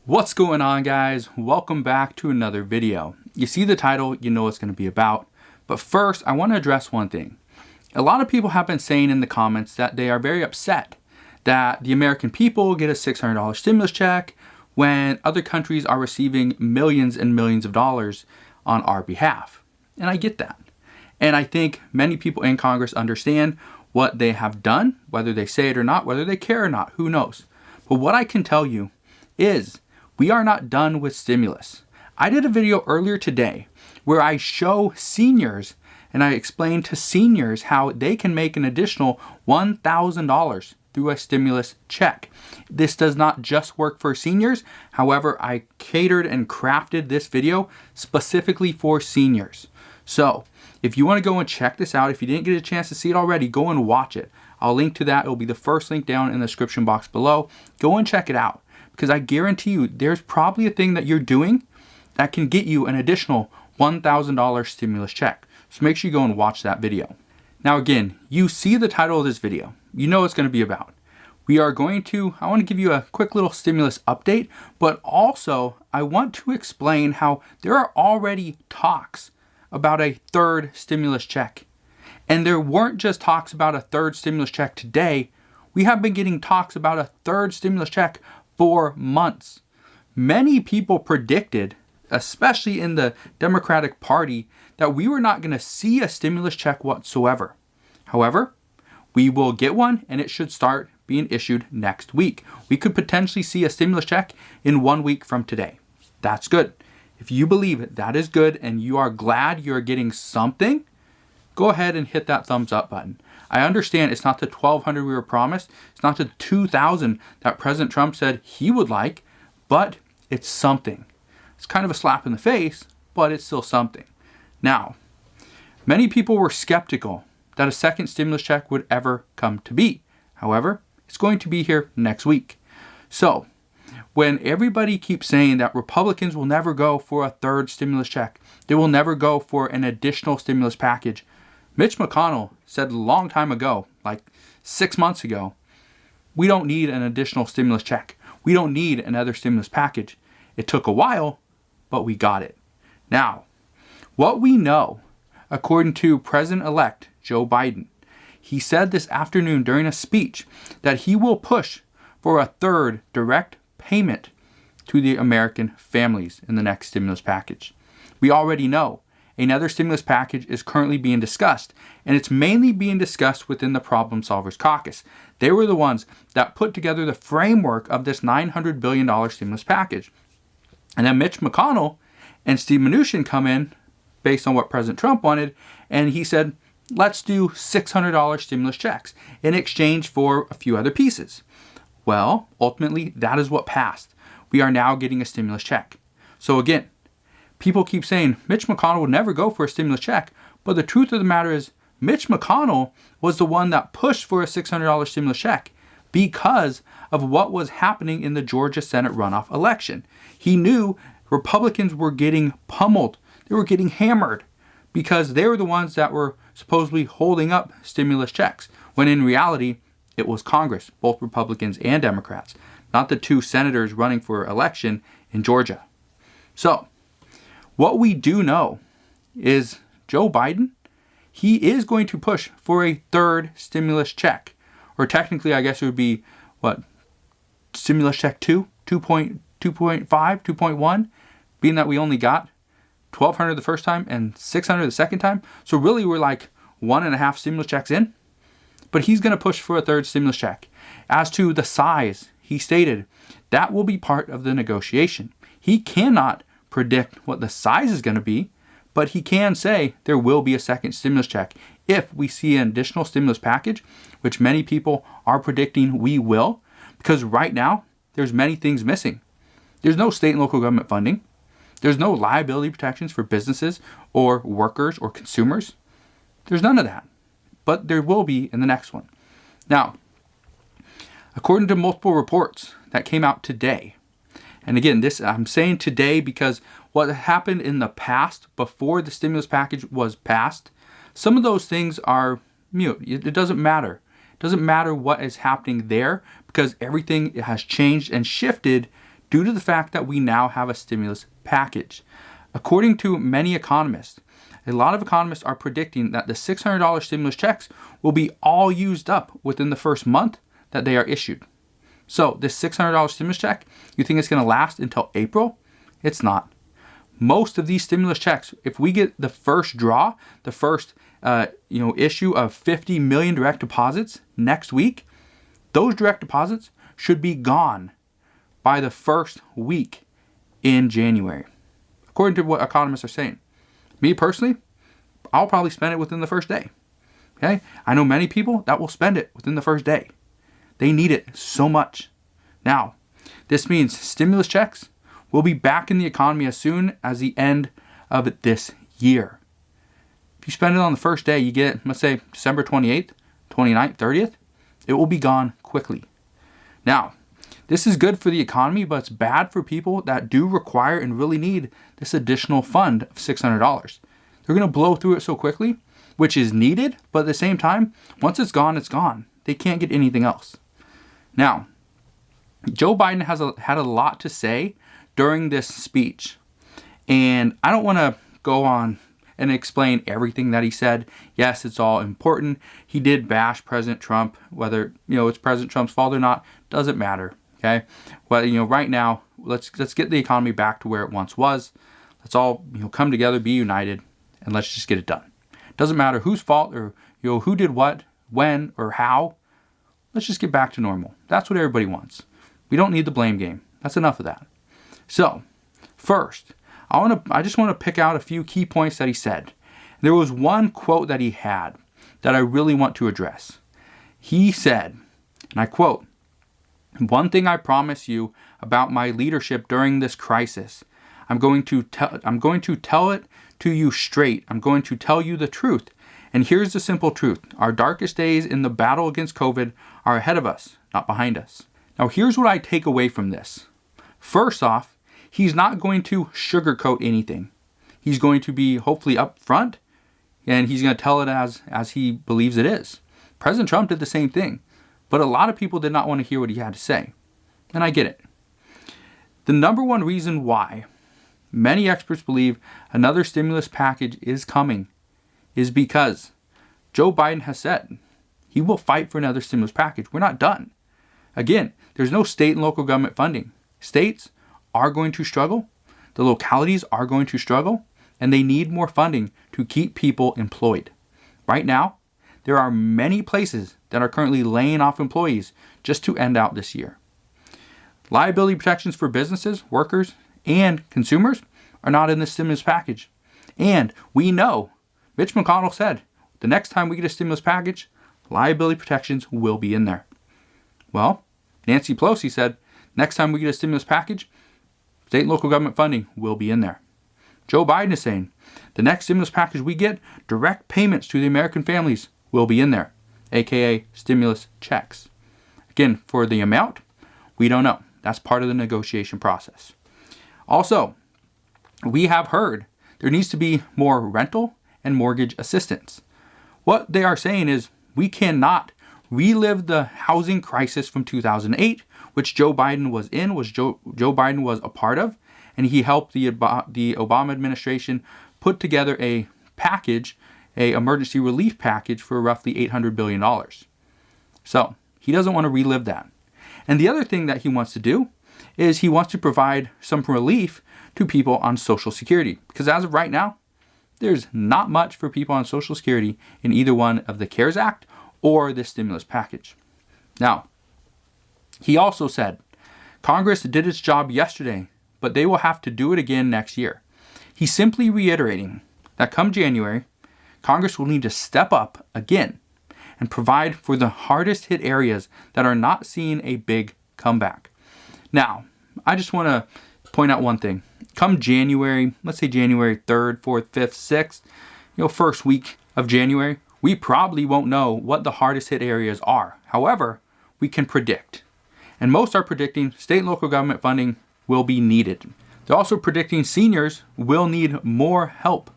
What's going on, guys? Welcome back to another video. You see the title, you know what it's going to be about. But first, I want to address one thing. A lot of people have been saying in the comments that they are very upset that the American people get a $600 stimulus check when other countries are receiving millions and millions of dollars on our behalf. And I get that. And I think many people in Congress understand what they have done, whether they say it or not, whether they care or not, who knows. But what I can tell you is we are not done with stimulus. I did a video earlier today where I show seniors and I explain to seniors how they can make an additional $1,000 through a stimulus check. This does not just work for seniors. However, I catered and crafted this video specifically for seniors. So if you want to go and check this out, if you didn't get a chance to see it already, go and watch it. I'll link to that. It'll be the first link down in the description box below. Go and check it out. Because I guarantee you, there's probably a thing that you're doing that can get you an additional $1,000 stimulus check. So make sure you go and watch that video. Now again, you see the title of this video. You know what it's going to be about. I want to give you a quick little stimulus update, but also I want to explain how there are already talks about a third stimulus check. And there weren't just talks about a third stimulus check today. We have been getting talks about a third stimulus check for months. Many people predicted, especially in the Democratic Party, that we were not going to see a stimulus check whatsoever. However, we will get one and it should start being issued next week. We could potentially see a stimulus check in 1 week from today. That's good. If you believe it, that is good and you are glad you're getting something, go ahead and hit that thumbs up button. I understand it's not the $1,200 we were promised. It's not the $2,000 that President Trump said he would like, but it's something. It's kind of a slap in the face, but it's still something. Now, many people were skeptical that a second stimulus check would ever come to be. However, it's going to be here next week. So, when everybody keeps saying that Republicans will never go for a third stimulus check, they will never go for an additional stimulus package, Mitch McConnell said a long time ago, like 6 months ago, we don't need an additional stimulus check. We don't need another stimulus package. It took a while, but we got it. Now, what we know, according to President-elect Joe Biden, he said this afternoon during a speech that he will push for a third direct payment to the American families in the next stimulus package. We already know another stimulus package is currently being discussed, and it's mainly being discussed within the Problem Solvers Caucus. They were the ones that put together the framework of this $900 billion stimulus package. And then Mitch McConnell and Steve Mnuchin come in based on what President Trump wanted, and he said, let's do $600 stimulus checks in exchange for a few other pieces. Well, ultimately, that is what passed. We are now getting a stimulus check. So again, people keep saying Mitch McConnell would never go for a stimulus check, but the truth of the matter is Mitch McConnell was the one that pushed for a $600 stimulus check because of what was happening in the Georgia Senate runoff election. He knew Republicans were getting pummeled. They were getting hammered because they were the ones that were supposedly holding up stimulus checks, when in reality, it was Congress, both Republicans and Democrats, not the two senators running for election in Georgia. So, what we do know is Joe Biden, he is going to push for a third stimulus check. Or technically, I guess it would be, stimulus check 2, 2.5, 2.1, being that we only got $1,200 the first time and $600 the second time. So really, we're like 1.5 stimulus checks in. But he's going to push for a third stimulus check. As to the size, he stated, that will be part of the negotiation. He cannot predict what the size is going to be, but he can say there will be a second stimulus check if we see an additional stimulus package, which many people are predicting we will, because right now there's many things missing. There's no state and local government funding. There's no liability protections for businesses or workers or consumers. There's none of that, but there will be in the next one. Now, according to multiple reports that came out today, and again, this I'm saying today because what happened in the past before the stimulus package was passed, some of those things are mute. It doesn't matter. It doesn't matter what is happening there because everything has changed and shifted due to the fact that we now have a stimulus package. According to many economists, a lot of economists are predicting that the $600 stimulus checks will be all used up within the first month that they are issued. So this $600 stimulus check, you think it's going to last until April? It's not. Most of these stimulus checks, if we get the first draw, the first issue of 50 million direct deposits next week, those direct deposits should be gone by the first week in January, according to what economists are saying. Me personally, I'll probably spend it within the first day. Okay? I know many people that will spend it within the first day. They need it so much. Now, this means stimulus checks will be back in the economy as soon as the end of this year. If you spend it on the first day, you get, let's say, December 28th, 29th, 30th, it will be gone quickly. Now, this is good for the economy, but it's bad for people that do require and really need this additional fund of $600. They're going to blow through it so quickly, which is needed, but at the same time, once it's gone, it's gone. They can't get anything else. Now, Joe Biden had a lot to say during this speech, and I don't want to go on and explain everything that he said. Yes, it's all important. He did bash President Trump, whether it's President Trump's fault or not, doesn't matter. Okay, well, right now, let's get the economy back to where it once was. Let's all come together, be united, and let's just get it done. Doesn't matter whose fault or who did what, when, or how. Let's just get back to normal. That's what everybody wants. We don't need the blame game. That's enough of that. So, first, I just want to pick out a few key points that he said. There was one quote that he had that I really want to address. He said, and I quote, "One thing I promise you about my leadership during this crisis, I'm going to tell it to you straight. I'm going to tell you the truth. And here's the simple truth. Our darkest days in the battle against COVID are ahead of us, not behind us." Now, here's what I take away from this. First off, he's not going to sugarcoat anything. He's going to be hopefully upfront, and he's going to tell it as he believes it is. President Trump did the same thing, but a lot of people did not want to hear what he had to say. And I get it. The number one reason why many experts believe another stimulus package is coming is because Joe Biden has said he will fight for another stimulus package. We're not done. Again, there's no state and local government funding. States are going to struggle. The localities are going to struggle, and they need more funding to keep people employed. Right now, there are many places that are currently laying off employees just to end out this year. Liability protections for businesses, workers, and consumers are not in this stimulus package. And we know, Mitch McConnell said, the next time we get a stimulus package, liability protections will be in there. Well, Nancy Pelosi said, next time we get a stimulus package, state and local government funding will be in there. Joe Biden is saying, the next stimulus package we get, direct payments to the American families will be in there, aka stimulus checks. Again, for the amount, we don't know. That's part of the negotiation process. Also, we have heard there needs to be more rental and mortgage assistance. What they are saying is we cannot relive the housing crisis from 2008, which Joe Biden was in, Joe Biden was a part of, and he helped the Obama administration put together a package, an emergency relief package for roughly $800 billion. So he doesn't want to relive that. And the other thing that he wants to do is he wants to provide some relief to people on Social Security. Because as of right now, there's not much for people on Social Security in either one of the CARES Act or this stimulus package. Now, he also said, Congress did its job yesterday, but they will have to do it again next year. He's simply reiterating that come January, Congress will need to step up again and provide for the hardest hit areas that are not seeing a big comeback. Now, I just want to point out one thing. Come January, let's say January 3rd, 4th, 5th, 6th, first week of January, we probably won't know what the hardest hit areas are. However, we can predict. And most are predicting state and local government funding will be needed. They're also predicting seniors will need more help.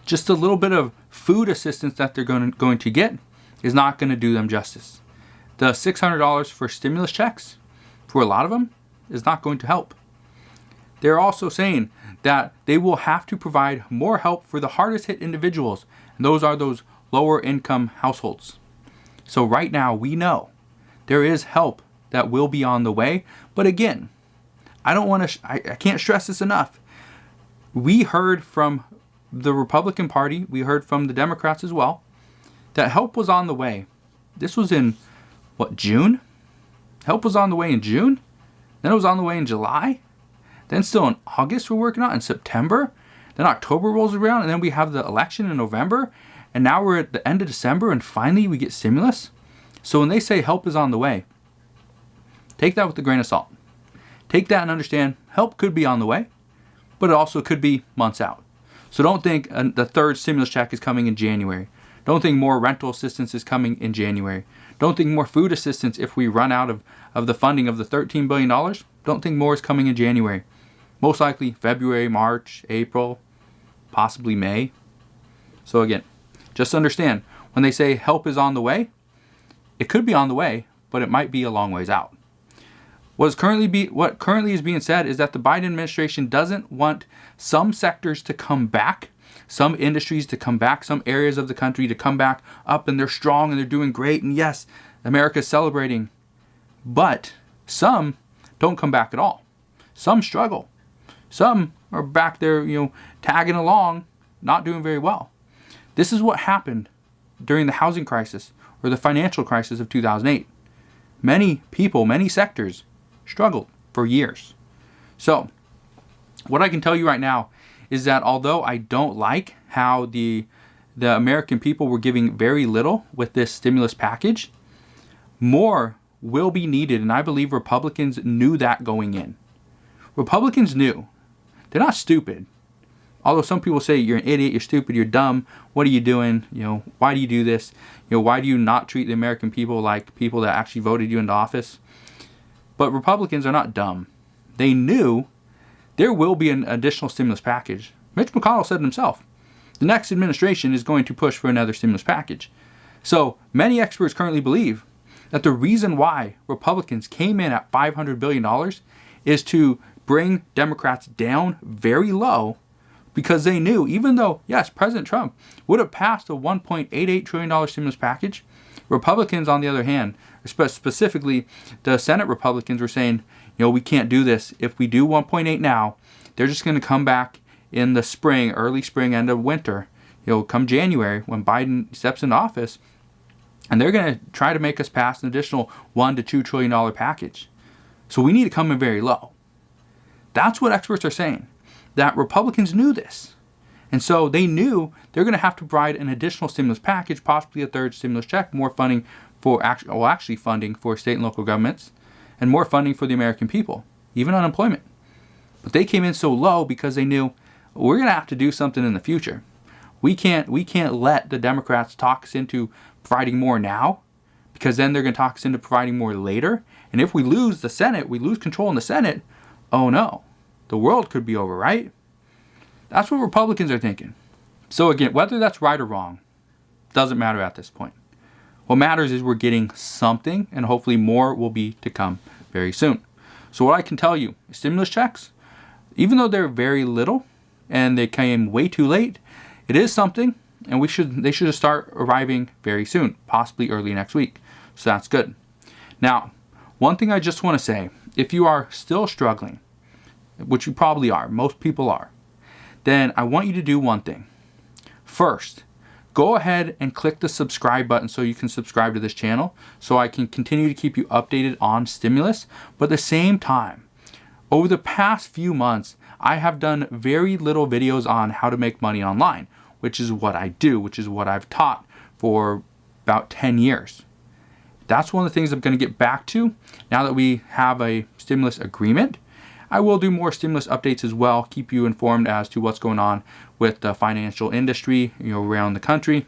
Just a little bit of food assistance that they're going to get is not going to do them justice. The $600 for stimulus checks, for a lot of them, is not going to help. They're also saying that they will have to provide more help for the hardest hit individuals, and those are those lower income households. So right now we know there is help that will be on the way, but again, I can't stress this enough. We heard from the Republican Party, we heard from the Democrats as well, that help was on the way. This was in, June? Help was on the way in June? Then it was on the way in July? Then still in August we're working on, in September? Then October rolls around, and then we have the election in November, and now we're at the end of December, and finally we get stimulus? So when they say help is on the way, take that with a grain of salt. Take that and understand help could be on the way, but it also could be months out. So don't think the third stimulus check is coming in January. Don't think more rental assistance is coming in January. Don't think more food assistance if we run out of the funding of the $13 billion. Don't think more is coming in January. Most likely February, March, April, possibly May. So again, just understand when they say help is on the way, it could be on the way, but it might be a long ways out. What currently is being said is that the Biden administration doesn't want some sectors to come back, some industries to come back, some areas of the country to come back up, and they're strong and they're doing great, and yes, America's celebrating. But some don't come back at all. Some struggle. Some are back there, tagging along, not doing very well. This is what happened during the housing crisis or the financial crisis of 2008. Many people, many sectors struggled for years. So what I can tell you right now is that although I don't like how the American people were giving very little with this stimulus package, more will be needed, and I believe Republicans knew that going in. Republicans knew. They're not stupid. Although some people say you're an idiot, you're stupid, you're dumb, what are you doing? Why do you do this? Why do you not treat the American people like people that actually voted you into office? But Republicans are not dumb. They knew there will be an additional stimulus package. Mitch McConnell said himself, the next administration is going to push for another stimulus package. So many experts currently believe that the reason why Republicans came in at $500 billion is to bring Democrats down very low, because they knew, even though, yes, President Trump would have passed a $1.88 trillion stimulus package, Republicans, on the other hand, specifically the Senate Republicans, were saying, we can't do this. If we do 1.8 now, they're just going to come back in the spring, early spring, end of winter, come January when Biden steps into office, and they're going to try to make us pass an additional $1 to $2 trillion package. So we need to come in very low. That's what experts are saying, that Republicans knew this. And so they knew they're going to have to provide an additional stimulus package, possibly a third stimulus check, more funding for actually funding for state and local governments, and more funding for the American people, even unemployment. But they came in so low because they knew we're going to have to do something in the future. We can't let the Democrats talk us into providing more now, because then they're going to talk us into providing more later. And if we lose the Senate, we lose control in the Senate, oh no, the world could be over, right? That's what Republicans are thinking. So again, whether that's right or wrong doesn't matter at this point. What matters is we're getting something, and hopefully more will be to come very soon. So what I can tell you, stimulus checks, even though they're very little and they came way too late, it is something, and they should start arriving very soon, possibly early next week. So that's good. Now, one thing I just want to say, if you are still struggling, which you probably are, most people are, then I want you to do one thing. First, go ahead and click the subscribe button so you can subscribe to this channel, so I can continue to keep you updated on stimulus. But at the same time, over the past few months, I have done very little videos on how to make money online, which is what I do, which is what I've taught for about 10 years. That's one of the things I'm going to get back to now that we have a stimulus agreement. I will do more stimulus updates as well, keep you informed as to what's going on with the financial industry, around the country.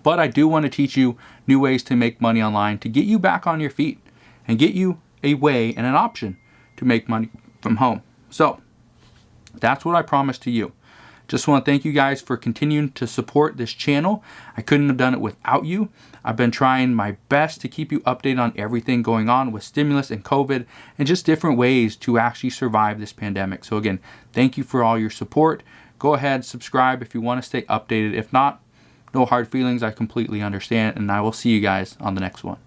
But I do want to teach you new ways to make money online, to get you back on your feet and get you a way and an option to make money from home. So that's what I promise to you. Just want to thank you guys for continuing to support this channel. I couldn't have done it without you. I've been trying my best to keep you updated on everything going on with stimulus and COVID and just different ways to actually survive this pandemic. So again, thank you for all your support. Go ahead, subscribe if you want to stay updated. If not, no hard feelings. I completely understand, and I will see you guys on the next one.